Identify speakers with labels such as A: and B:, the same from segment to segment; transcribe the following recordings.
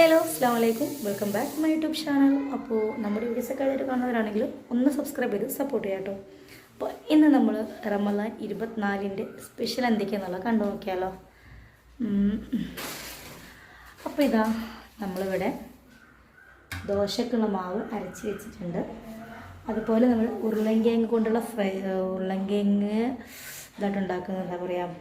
A: Hi hello അസ്സാം വലൈക്കും welcome back to my YouTube channel. അപ്പോൾ നമ്മുടെ വീഡിയോസൊക്കെ ആയിട്ട് കാണുന്നവരാണെങ്കിലും ഒന്ന് സബ്സ്ക്രൈബ് ചെയ്ത് സപ്പോർട്ട് ചെയ്യാം കേട്ടോ. അപ്പോൾ ഇന്ന് നമ്മൾ റമദാൻ 24-ൻ്റെ സ്പെഷ്യൽ എന്തൊക്കെയാണെന്നുള്ളത് കണ്ടു നോക്കിയാലോ. അപ്പോൾ ഇതാ നമ്മളിവിടെ ദോശക്കുള്ള മാവ് അരച്ച് വെച്ചിട്ടുണ്ട്. അതുപോലെ നമ്മൾ ഉരുളങ്കിഴങ്ങ് കൊണ്ടുള്ള ഉരുളങ്കിഴങ്ങ് ഇതായിട്ട് ഉണ്ടാക്കുന്നത് എന്താ പറയുക,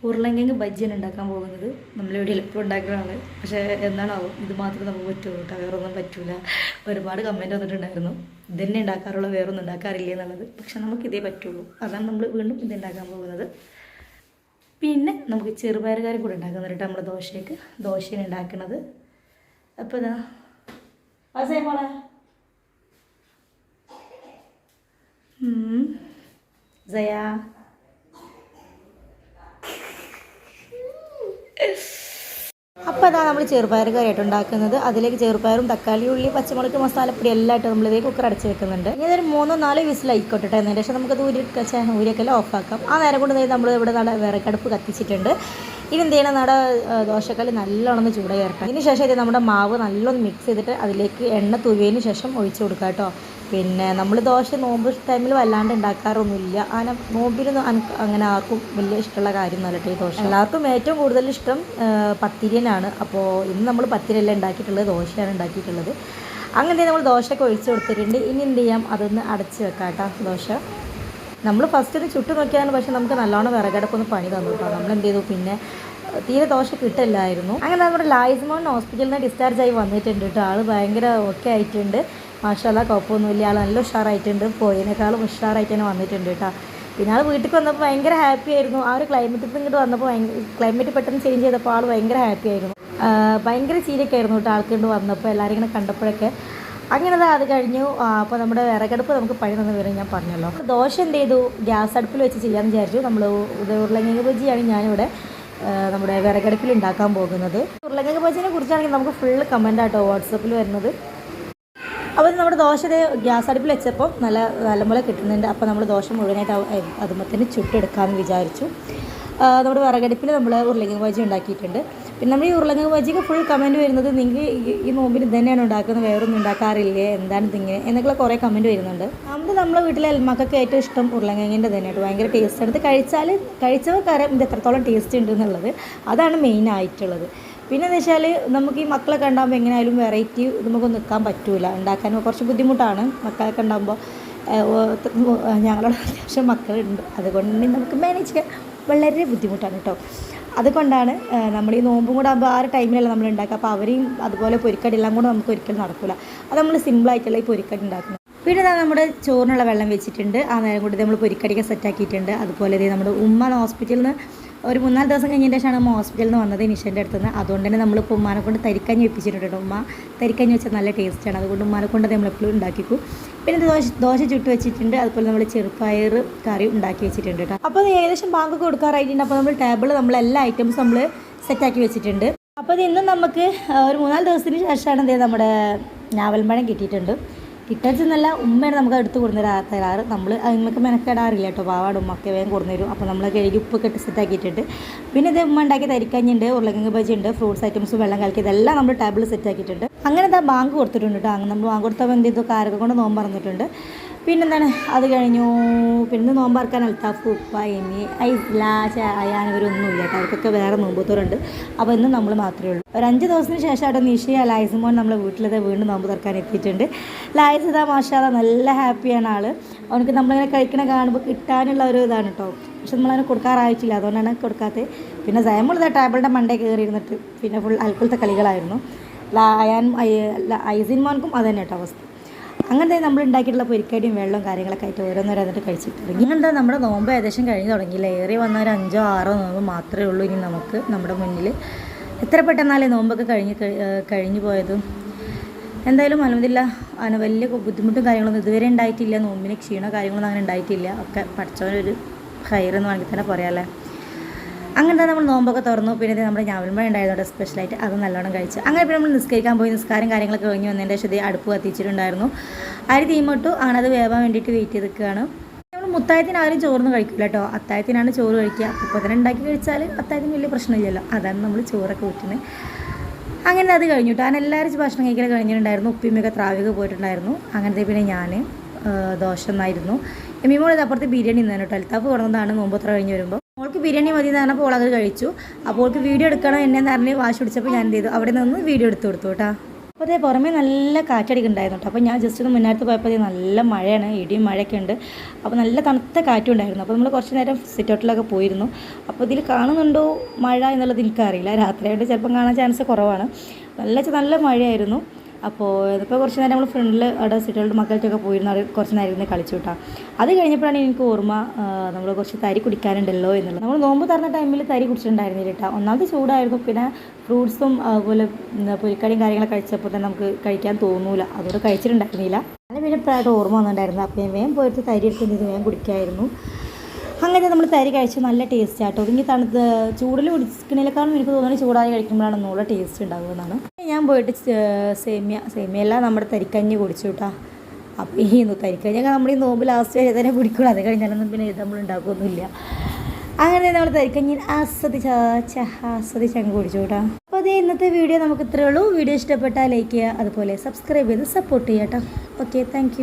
A: ഉരുളങ്കിഴങ്ങ് ബജ്ജിയാണ് ഉണ്ടാക്കാൻ പോകുന്നത്. നമ്മളിവിടെ എളുപ്പം ഉണ്ടാക്കുന്നതാണ്. പക്ഷേ എന്താണാവും ഇത് മാത്രം നമുക്ക് പറ്റുള്ളൂ കേട്ടോ, വേറൊന്നും പറ്റില്ല. ഒരുപാട് കമൻറ്റ് വന്നിട്ടുണ്ടായിരുന്നു ഇതന്നെ ഉണ്ടാക്കാറുള്ള വേറൊന്നും ഉണ്ടാക്കാറില്ല എന്നുള്ളത്. പക്ഷെ നമുക്കിതേ പറ്റുള്ളൂ, അതാണ് നമ്മൾ വീണ്ടും ഇത് ഉണ്ടാക്കാൻ പോകുന്നത്. പിന്നെ നമുക്ക് ചെറുപയറുകാരും കൂടെ ഉണ്ടാക്കുന്നുണ്ട് കേട്ടോ നമ്മുടെ ദോശയാണ് ഉണ്ടാക്കുന്നത്. അപ്പോൾ ഇതാ മോളെ സയാ അപ്പോൾ അതാണ് നമ്മൾ ചെറുപയർ കറിയായിട്ട് ഉണ്ടാക്കുന്നത്. അതിലേക്ക് ചെറുപയറും തക്കാളി, ഉള്ളി, പച്ചമുളക്, മസാലപ്പൊടി എല്ലാം ആയിട്ട് നമ്മൾ ഇതേ കുക്കർ അടച്ച് വെക്കുന്നുണ്ട്. ഇനി ഇതൊരു 3-4 വിസിലായിക്കോട്ടെ. എന്നതിന് ശേഷം നമുക്കത് ഊരിയൊക്കെ ഓഫാക്കാം. ആ നേരം കൊണ്ട് നമ്മൾ ഇവിടെ നമ്മുടെ വിറകടുപ്പ് കത്തിച്ചിട്ടുണ്ട്. ഇനി എന്ത് ചെയ്യണം, നമ്മുടെ ദോശക്കല്ല് നല്ലോണം ചൂടായി വരട്ടെ. അതിന് ശേഷം ഇത് നമ്മുടെ മാവ് നല്ലോണം മിക്സ് ചെയ്തിട്ട് അതിലേക്ക് എണ്ണ തൂവിയതിന് ശേഷം ഒഴിച്ച് കൊടുക്കുക കേട്ടോ. പിന്നെ നമ്മൾ ദോശ നോമ്പ് ടൈമിൽ വല്ലാണ്ട് ഉണ്ടാക്കാറൊന്നുമില്ല. അങ്ങനെ നോമ്പിലൊന്നും അങ്ങനെ ആർക്കും വലിയ ഇഷ്ടമുള്ള കാര്യമൊന്നുമല്ല ഈ ദോശ. എല്ലാവർക്കും ഏറ്റവും കൂടുതൽ ഇഷ്ടം പത്തിരിനാണ്. അപ്പോൾ ഇന്ന് നമ്മൾ പത്തിരിയല്ല ഉണ്ടാക്കിയിട്ടുള്ളത്, ദോശയാണ് ഉണ്ടാക്കിയിട്ടുള്ളത്. അങ്ങനെ നമ്മൾ ദോശയൊക്കെ ഒഴിച്ച് കൊടുത്തിട്ടുണ്ട്. ഇനി എന്ത് ചെയ്യാം, അതൊന്ന് അടച്ച് വെക്കാം കേട്ടോ. ദോശ നമ്മൾ ഫസ്റ്റ് ഒന്ന് ചുട്ട് നോക്കിയാണ്, പക്ഷേ നമുക്ക് നല്ലോണം വിറകടുപ്പൊന്ന് പണി തന്നു കേട്ടോ. നമ്മൾ എന്ത് ചെയ്തു, പിന്നെ തീരെ ദോശ കിട്ടില്ലായിരുന്നു. അങ്ങനെ നമ്മുടെ ലായിസ്മോൻ ഹോസ്പിറ്റലിൽ നിന്ന് ഡിസ്ചാർജ് ആയി വന്നിട്ടുണ്ട് കേട്ടോ. ആൾ ഭയങ്കര ഓക്കെ ആയിട്ടുണ്ട്. മാഷാല്ലാ, കുഴപ്പമൊന്നുമില്ല. ആൾ നല്ല ഉഷാറായിട്ടുണ്ട്. പോയതിനേക്കാളും ഉഷാറായിട്ട് തന്നെ വന്നിട്ടുണ്ട് കേട്ടോ. പിന്നെ ആൾ വീട്ടിൽ വന്നപ്പോൾ ഭയങ്കര ഹാപ്പി ആയിരുന്നു. ആ ഒരു ക്ലൈമറ്റിൽ ഇങ്ങോട്ട് വന്നപ്പോൾ ക്ലൈമറ്റ് പെട്ടെന്ന് ചേഞ്ച് ചെയ്തപ്പോൾ ആൾ ഭയങ്കര ഹാപ്പി ആയിരുന്നു. ഭയങ്കര ചീരൊക്കെ ആയിരുന്നു കേട്ടോ ആൾക്കൊണ്ട് വന്നപ്പോൾ, എല്ലാവരും ഇങ്ങനെ കണ്ടപ്പോഴൊക്കെ. അങ്ങനെ അത് കഴിഞ്ഞു. അപ്പോൾ നമ്മുടെ വിറകടുപ്പ് നമുക്ക് പണി തന്ന വിവരം ഞാൻ പറഞ്ഞല്ലോ. ദോശ എന്ത് ചെയ്തു, ഗ്യാസ് അടുപ്പിൽ വെച്ച് ചെയ്യാമെന്ന് വിചാരിച്ചു. നമ്മൾ ഉരുളങ്കിഴങ്ങ് ബജിയാണ് ഞാനിവിടെ നമ്മുടെ വിറകടുപ്പിൽ ഉണ്ടാക്കാൻ പോകുന്നത്. ഉരുളങ്കിഴങ്ങ് ബജിനെ കുറിച്ചാണെങ്കിൽ നമുക്ക് ഫുള്ള് കമൻ്റ് ആട്ടോ വാട്സപ്പിൽ വരുന്നത്. അപ്പോൾ നമ്മുടെ ദോശ ഗ്യാസ് അടുപ്പിൽ വെച്ചപ്പോൾ നല്ലപോലെ കിട്ടുന്നുണ്ട്. അപ്പോൾ നമ്മൾ ദോശ മുഴുവനായിട്ട് അതുമ്പോൾ തന്നെ ചുട്ടെടുക്കാമെന്ന് വിചാരിച്ചു. നമ്മുടെ വിറകടുപ്പിൽ നമ്മൾ ഉരുളങ്കിഴങ്ങ് ബജി ഉണ്ടാക്കിയിട്ടുണ്ട്. പിന്നെ നമ്മൾ ഈ ഉരുളങ്കിഴങ്ങ് ബജിക്ക് ഫുൾ കമൻറ്റ് വരുന്നത്, നിങ്ങൾ ഈ നോമ്പിന് ഇതന്നെയാണ് ഉണ്ടാക്കുന്നത്, വേറൊന്നും ഉണ്ടാക്കാറില്ലേ, എന്താണ് ഇതിങ്ങനെ എന്നൊക്കെ കുറേ കമൻറ്റ് വരുന്നുണ്ട്. നമ്മളെ വീട്ടിലെ മക്കൾക്ക് ഏറ്റവും ഇഷ്ടം ഉരുളങ്കിഴങ്ങിൻ്റെ തന്നെയായിട്ട് ഭയങ്കര ടേസ്റ്റ് എടുത്ത് കഴിച്ചവർക്കറിയാം ഇത് എത്രത്തോളം ടേസ്റ്റ് ഉണ്ട് എന്നുള്ളത്. അതാണ് മെയിനായിട്ടുള്ളത്. പിന്നെ എന്ന് വെച്ചാൽ നമുക്ക് ഈ മക്കളൊക്കെ ഉണ്ടാകുമ്പോൾ എങ്ങനെയായാലും വെറൈറ്റി നമുക്ക് നിൽക്കാൻ പറ്റില്ല, ഉണ്ടാക്കാൻ കുറച്ച് ബുദ്ധിമുട്ടാണ്. മക്കളൊക്കെ ഉണ്ടാകുമ്പോൾ ഞങ്ങളോട് അത്യാവശ്യം മക്കളുണ്ട്, അതുകൊണ്ട് നമുക്ക് മാനേജ് ചെയ്യാൻ വളരെ ബുദ്ധിമുട്ടാണ് കേട്ടോ. അതുകൊണ്ടാണ് നമ്മൾ ഈ നോമ്പും കൂടെ ആകുമ്പോൾ ആ ഒരു ടൈമിലല്ല നമ്മൾ ഉണ്ടാക്കുക. അപ്പോൾ അവരെയും അതുപോലെ പൊരിക്കടി എല്ലാം കൂടെ നമുക്ക് ഒരിക്കലും നടക്കില്ല. അത് നമ്മൾ സിമ്പിളായിട്ടുള്ള ഈ പൊരിക്കടി ഉണ്ടാക്കുന്നത്. പിന്നെ നമ്മുടെ ചോറിനുള്ള വെള്ളം വെച്ചിട്ടുണ്ട്. ആ നേരം കൂടി നമ്മൾ പൊരിക്കടിയൊക്കെ സെറ്റാക്കിയിട്ടുണ്ട്. അതുപോലെ നമ്മുടെ ഉമ്മ ഹോസ്പിറ്റലിൽ നിന്ന് ഒരു 3-4 ദിവസം കഴിഞ്ഞതിൻ്റെ ശേഷമാണ് ഉമ്മ ഹോസ്പിറ്റലിൽ നിന്ന് വന്നത്, നിഷൻ്റെ അടുത്ത് നിന്ന്. അതുകൊണ്ട് തന്നെ നമ്മളിപ്പോൾ ഉമ്മാനെ കൊണ്ട് തരിക്കഞ്ഞി വെപ്പിച്ചിട്ടുണ്ട് കേട്ടോ. ഉമ്മ തരിക്കഞ്ഞി വെച്ചാൽ നല്ല ടേസ്റ്റാണ്, അതുകൊണ്ട് ഉമ്മാനെ കൊണ്ട് നമ്മളെപ്പോഴും ഉണ്ടാക്കിക്കും. പിന്നെ ദോശ ചുട്ട് വെച്ചിട്ടുണ്ട്. അതുപോലെ നമ്മൾ ചെറുപയർ കറി ഉണ്ടാക്കി വെച്ചിട്ടുണ്ട് കേട്ടോ. അപ്പോൾ ഏകദേശം ബാങ്കൊക്കെ കൊടുക്കാറായിട്ടുണ്ട്. അപ്പോൾ നമ്മൾ ടേബിൾ എല്ലാ ഐറ്റംസും നമ്മൾ സെറ്റാക്കി വെച്ചിട്ടുണ്ട്. അപ്പോൾ ഇത് ഇന്നും നമുക്ക് ഒരു 3-4 ദിവസത്തിന് ശേഷമാണ് നമ്മുടെ ഞാവൽപ്പഴം കിട്ടിയിട്ടുണ്ട്. കിട്ടച്ചെന്നല്ല, ഉമ്മയാണ് നമുക്ക് എടുത്ത് കൊടുത്തരാറ്. നമ്മൾ അതിനൊക്കെ മെനക്കെടാറില്ല കേട്ടോ. പാവാട് ഉമ്മയൊക്കെ വേഗം കൊടുന്നു തരും. അപ്പോൾ നമ്മൾ കഴുകി ഉപ്പൊക്കെ ഇട്ട് സെറ്റാക്കിയിട്ടുണ്ട്. പിന്നെ ഇത് ഉമ്മ ഉണ്ടാക്കി തരിക്കഞ്ഞുണ്ട്, ഉരുളക്കിഴങ്ങ് ബജി ഉണ്ട്, ഫ്രൂട്ട്സ് ഐറ്റംസ്, വെള്ളം കലക്കി, ഇതെല്ലാം നമ്മൾ ടേബിൾ സെറ്റാക്കിയിട്ടുണ്ട്. അങ്ങനെ ബാങ്ക് കൊടുത്തിട്ടുണ്ട് കേട്ടോ. അങ്ങനെ നമ്മൾ ബാങ്ക് കൊടുത്തപ്പോൾ എന്ത് ചെയ്തു, കാരൊക്കെ കൊണ്ട് നോമ്പ് പറഞ്ഞിട്ടുണ്ട്. പിന്നെന്താണ്, അത് കഴിഞ്ഞു. പിന്നെ നോമ്പറക്കാൻ അൽത്താഫ്, ഉപ്പ, എമി, ഐസ്ല, അയാനവരൊന്നുമില്ല കേട്ടോ. അവർക്കൊക്കെ വേറെ നോമ്പൂത്തോറുണ്ട്. അപ്പോൾ ഇന്ന് നമ്മൾ മാത്രമേ ഉള്ളൂ. ഒരു 5 ദിവസത്തിന് ശേഷമായിട്ട് നിഷയ ലായിസ്മോൻ നമ്മളെ വീട്ടിലത് വീണ്ടും നോമ്പ് തുറക്കാൻ എത്തിയിട്ടുണ്ട്. ലായിസത മാഷാദ നല്ല ഹാപ്പിയാണ് ആൾ. അവനക്ക് നമ്മളിങ്ങനെ കഴിക്കണ കാണുമ്പോൾ കിട്ടാനുള്ള ഒരു ഇതാണ് കേട്ടോ. പക്ഷെ നമ്മളതിനെ കൊടുക്കാറായിട്ടില്ല, അതുകൊണ്ടാണ് കൊടുക്കാത്തത്. പിന്നെ സയമുള്ളത് ടേബിളിൻ്റെ മണ്ടേ കയറി ഇരുന്നിട്ട് പിന്നെ ഫുൾ അൽക്കുലത്തെ കളികളായിരുന്നു. ഐസിൻമോൻക്കും അത് തന്നെ കേട്ടോ അവസ്ഥ. അങ്ങനത്തെ നമ്മൾ ഉണ്ടാക്കിയിട്ടുള്ള പൊരിക്കടിയും വെള്ളവും കാര്യങ്ങളൊക്കെ ആയിട്ട് ഓരോന്നോരോന്നിട്ട് കഴിച്ചിട്ടുണ്ട്. ഇങ്ങനത്തെ നമ്മുടെ നോമ്പ് ഏകദേശം കഴിഞ്ഞ് തുടങ്ങിയില്ല. ഏറി വന്ന ഒരു 5-6 നോമ്പ് മാത്രമേ ഉള്ളൂ ഇനി നമുക്ക് നമ്മുടെ മുന്നിൽ. എത്ര പെട്ടെന്നാലേ നോമ്പൊക്കെ കഴിഞ്ഞു പോയത്. എന്തായാലും അൽഹംദുലില്ലാഹ് വലിയ ബുദ്ധിമുട്ടും കാര്യങ്ങളൊന്നും ഇതുവരെ ഉണ്ടായിട്ടില്ല. നോമ്പിന് ക്ഷീണോ കാര്യങ്ങളൊന്നും അങ്ങനെ ഉണ്ടായിട്ടില്ല. ഒക്കെ പഠിച്ചവനൊരു ഹൈറെന്ന് വേണമെങ്കിൽ തന്നെ പറയാമല്ലേ. അങ്ങനത്തെ നമ്മൾ നോമ്പൊക്കെ തുറന്നു. പിന്നെ നമ്മുടെ ഞാവൽപ്പഴം ഉണ്ടായതുകൊണ്ട് സ്പെഷ്യലായിട്ട് അത് നല്ലോണം കഴിച്ചു. അങ്ങനെ പിന്നെ നമ്മൾ നിസ്കരിക്കാൻ പോയി. നിസ്കാരം കാര്യങ്ങളൊക്കെ കഴിഞ്ഞ് വന്നതിൻ്റെ ശേഷം അടുപ്പ് കത്തിച്ചിട്ടുണ്ടായിരുന്നു. അരി തീമട്ടു ആണത് വേവാൻ വേണ്ടിയിട്ട് വെയിറ്റ് ചെയ്ത് നിൽക്കുകയാണ്. നമ്മൾ മുത്തായത്തിന് ആരും ചോറൊന്നും കഴിക്കില്ല കേട്ടോ, അത്തായത്തിനാണ് ചോറ് കഴിക്കുക. ഇപ്പോൾ തന്നെ ഉണ്ടാക്കി കഴിച്ചാൽ അത്തായത്തിന് വലിയ പ്രശ്നമില്ലല്ലോ, അതാണ് നമ്മൾ ചോറൊക്കെ ഊറ്റുന്നത്. അങ്ങനെ അത് കഴിഞ്ഞു കേട്ടോ. അങ്ങനെ എല്ലാവരും ഭക്ഷണം കഴിക്കാൻ കഴിഞ്ഞിട്ടുണ്ടായിരുന്നു. ഉപ്പിമ്മയൊക്കെ ത്രാവിക പോയിട്ടുണ്ടായിരുന്നു. അങ്ങനത്തെ പിന്നെ ഞാൻ ദോശ എന്നായിരുന്നു. എമ്മിമോൾ ഇത് അപ്പുറത്ത് ബിരിയാണി നിന്നു കേട്ടോ. അൽത്താഫ് കൊടുന്നതാണ് നോമ്പത്ര കഴിഞ്ഞ് വരുമ്പോൾ. മോൾക്ക് ബിരിയാണി മതി എന്ന് പറഞ്ഞപ്പോൾ ഓളത് കഴിച്ചു. അപ്പോൾ ഓൾക്ക് വീഡിയോ എടുക്കണം എന്നെ പറഞ്ഞ് വാശി പിടിച്ചപ്പോൾ ഞാൻ എന്ത് ചെയ്തു, അവിടെ നിന്ന് വീഡിയോ എടുത്തു കൊടുത്തു കേട്ടോ. അപ്പോൾ അതേ പുറമേ നല്ല കാറ്റടിക്കുന്നുണ്ടായിരുന്നു കേട്ടോ. അപ്പോൾ ഞാൻ ജസ്റ്റ് ഒന്ന് മുന്നേരത്ത് പോയപ്പോൾ നല്ല മഴയാണ്, ഇടിയും മഴയൊക്കെ ഉണ്ട്. അപ്പോൾ നല്ല തണുത്ത കാറ്റും ഉണ്ടായിരുന്നു. അപ്പോൾ നമ്മൾ കുറച്ച് നേരം സിറ്റ് ഔട്ടിലൊക്കെ പോയിരുന്നു. അപ്പോൾ ഇതിൽ കാണുന്നുണ്ടോ മഴ എന്നുള്ളത് എനിക്കറിയില്ല, രാത്രിയായിട്ട് ചിലപ്പം കാണാൻ ചാൻസ് കുറവാണ്. നല്ല മഴയായിരുന്നു. അപ്പോൾ ഇതിപ്പോൾ കുറച്ച് നേരം നമ്മൾ ഫ്രണ്ടിൽ അവിടെ സിറ്റുകളുടെ മക്കളൊക്കെ പോയിരുന്നു, അവിടെ കുറച്ച് നേരം ഇരുന്ന് കളിച്ചു കിട്ടാം. അത് കഴിഞ്ഞപ്പോഴാണ് എനിക്ക് ഓർമ്മ നമ്മൾ കുറച്ച് തരി കുടിക്കാനുണ്ടല്ലോ എന്നുള്ളത്. നമ്മൾ നോമ്പ് തുറന്ന ടൈമിൽ തരി കുടിച്ചിട്ടുണ്ടായിരുന്നില്ല കേട്ടോ. ഒന്നാമത് ചൂടായിരുന്നു, പിന്നെ ഫ്രൂട്ട്സും അതുപോലെ പൊരിക്കടിയും കാര്യങ്ങളൊക്കെ കഴിച്ചപ്പോൾ തന്നെ നമുക്ക് കഴിക്കാൻ തോന്നൂല, അതുകൊണ്ട് കഴിച്ചിട്ടുണ്ടായിരുന്നില്ല. അങ്ങനെ പിന്നെ ഇപ്പോഴായിട്ട് ഓർമ്മ വന്നിട്ടുണ്ടായിരുന്നു. അപ്പോൾ ഞാൻ വേഗം പോയിട്ട് തരി എടുക്കുന്നത് വേഗം കുടിക്കായിരുന്നു. അങ്ങനെ നമ്മൾ തരി കഴിച്ചു, നല്ല ടേസ്റ്റ് ആട്ടോ. ഇനി തണുത്ത് ചൂടിൽ കുടിക്കുന്നതിനേക്കാളും എനിക്ക് തോന്നുന്നത് ചൂടായി കഴിക്കുമ്പോഴാണ് ഒന്നുകൂടെ ടേസ്റ്റ് ഉണ്ടാകുമെന്നാണ്. ഞാൻ പോയിട്ട് സേമിയല്ല നമ്മുടെ തരിക്കഞ്ഞി കുടിച്ചു കേട്ടോ. അപ്പോൾ ഈ തരിക്കഞ്ഞൊക്കെ നമ്മൾ ഈ നോമ്പ് ലാസ്റ്റ് വരെ തന്നെ കുടിക്കുള്ളൂ, അത് കഴിഞ്ഞാലൊന്നും പിന്നെ ഇത് നമ്മൾ ഉണ്ടാക്കുകയൊന്നുമില്ല. അങ്ങനെ നമ്മൾ തരിക്കഞ്ഞി ആസ്വദിച്ച് അങ്ങ് കുടിച്ചു കേട്ടോ. അപ്പോൾ അതേ ഇന്നത്തെ വീഡിയോ നമുക്ക് ഇത്രയേ ഉള്ളൂ. വീഡിയോ ഇഷ്ടപ്പെട്ടാൽ ലൈക്ക് ചെയ്യുക, അതുപോലെ സബ്സ്ക്രൈബ് ചെയ്ത് സപ്പോർട്ട് ചെയ്യാം കേട്ടോ. Okay, thank